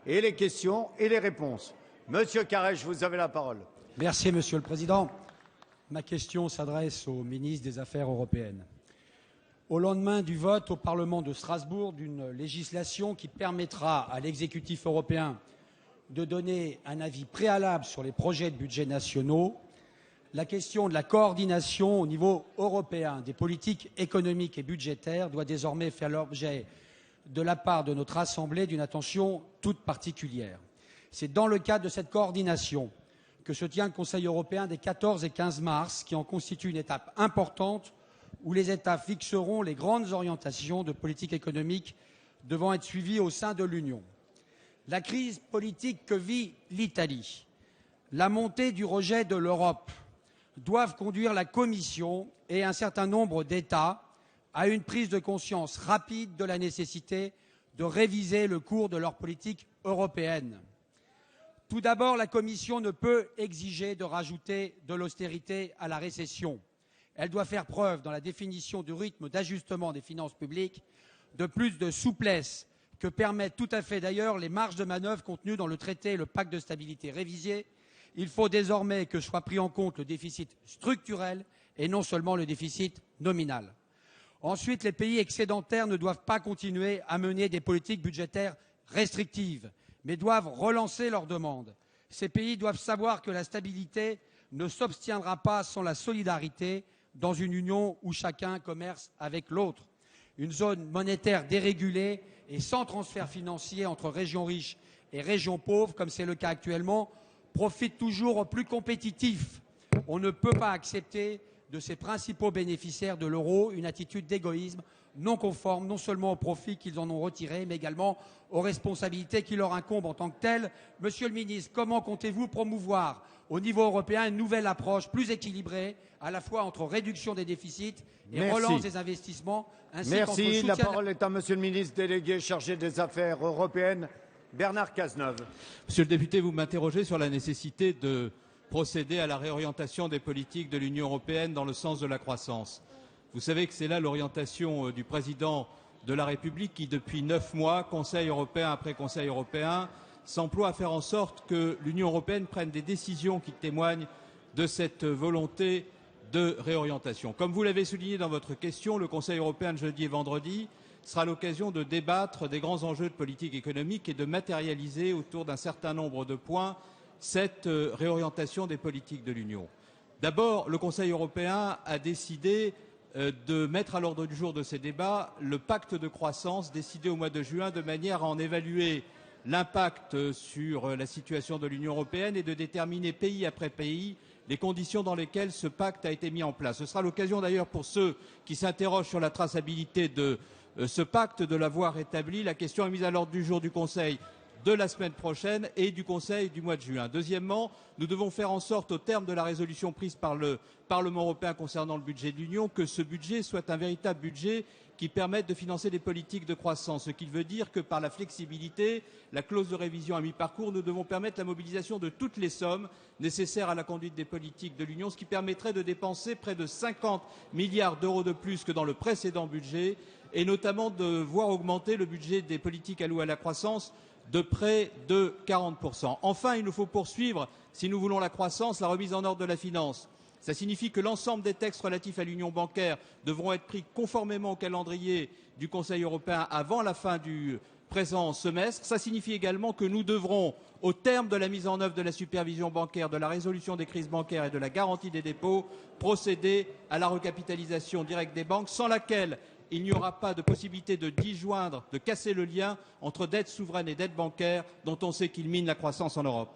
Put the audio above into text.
et les questions et les réponses. Monsieur Carrèche, vous avez la parole. Merci, Monsieur le Président. Ma question s'adresse au ministre des Affaires européennes. Au lendemain du vote au Parlement de Strasbourg d'une législation qui permettra à l'exécutif européen de donner un avis préalable sur les projets de budget nationaux, la question de la coordination au niveau européen des politiques économiques et budgétaires doit désormais faire l'objet, de la part de notre Assemblée, d'une attention toute particulière. C'est dans le cadre de cette coordination que se tient le Conseil européen des 14 et 15 mars, qui en constitue une étape importante où les États fixeront les grandes orientations de politique économique devant être suivies au sein de l'Union. La crise politique que vit l'Italie, la montée du rejet de l'Europe, doivent conduire la Commission et un certain nombre d'États à une prise de conscience rapide de la nécessité de réviser le cours de leur politique européenne. Tout d'abord, la Commission ne peut exiger de rajouter de l'austérité à la récession. Elle doit faire preuve, dans la définition du rythme d'ajustement des finances publiques, de plus de souplesse que permettent tout à fait d'ailleurs les marges de manœuvre contenues dans le traité et le pacte de stabilité révisé. Il faut désormais que soit pris en compte le déficit structurel et non seulement le déficit nominal. Ensuite, les pays excédentaires ne doivent pas continuer à mener des politiques budgétaires restrictives, mais doivent relancer leurs demandes. Ces pays doivent savoir que la stabilité ne s'obtiendra pas sans la solidarité dans une union où chacun commerce avec l'autre. Une zone monétaire dérégulée et sans transfert financier entre régions riches et régions pauvres, comme c'est le cas actuellement, profite toujours aux plus compétitifs. On ne peut pas accepter de ses principaux bénéficiaires de l'euro une attitude d'égoïsme non conforme non seulement aux profits qu'ils en ont retirés, mais également aux responsabilités qui leur incombent en tant que telles. Monsieur le ministre, comment comptez-vous promouvoir au niveau européen une nouvelle approche plus équilibrée, à la fois entre réduction des déficits et relance des investissements, ainsi qu'entre soutien... La parole est à Monsieur le ministre délégué chargé des Affaires européennes, Bernard Cazeneuve. Monsieur le député, vous m'interrogez sur la nécessité de procéder à la réorientation des politiques de l'Union européenne dans le sens de la croissance. Vous savez que c'est là l'orientation du président de la République qui, depuis 9 mois, Conseil européen après Conseil européen, s'emploie à faire en sorte que l'Union européenne prenne des décisions qui témoignent de cette volonté de réorientation. Comme vous l'avez souligné dans votre question, le Conseil européen de jeudi et vendredi sera l'occasion de débattre des grands enjeux de politique économique et de matérialiser autour d'un certain nombre de points cette réorientation des politiques de l'Union. D'abord, le Conseil européen a décidé de mettre à l'ordre du jour de ces débats le pacte de croissance décidé au mois de juin, de manière à en évaluer l'impact sur la situation de l'Union européenne et de déterminer pays après pays les conditions dans lesquelles ce pacte a été mis en place. Ce sera l'occasion d'ailleurs pour ceux qui s'interrogent sur la traçabilité de ce pacte de l'avoir établi. La question est mise à l'ordre du jour du Conseil de la semaine prochaine et du Conseil du mois de juin. Deuxièmement, nous devons faire en sorte, au terme de la résolution prise par le Parlement européen concernant le budget de l'Union, que ce budget soit un véritable budget qui permette de financer des politiques de croissance. Ce qui veut dire que par la flexibilité, la clause de révision à mi-parcours, nous devons permettre la mobilisation de toutes les sommes nécessaires à la conduite des politiques de l'Union, ce qui permettrait de dépenser près de 50 milliards d'euros de plus que dans le précédent budget et notamment de voir augmenter le budget des politiques allouées à la croissance de près de 40%. Enfin, il nous faut poursuivre, si nous voulons la croissance, la remise en ordre de la finance. Ça signifie que l'ensemble des textes relatifs à l'union bancaire devront être pris conformément au calendrier du Conseil européen avant la fin du présent semestre. Ça signifie également que nous devrons, au terme de la mise en œuvre de la supervision bancaire, de la résolution des crises bancaires et de la garantie des dépôts, procéder à la recapitalisation directe des banques, sans laquelle il n'y aura pas de possibilité de disjoindre, de casser le lien entre dette souveraine et dette bancaire, dont on sait qu'il mine la croissance en Europe.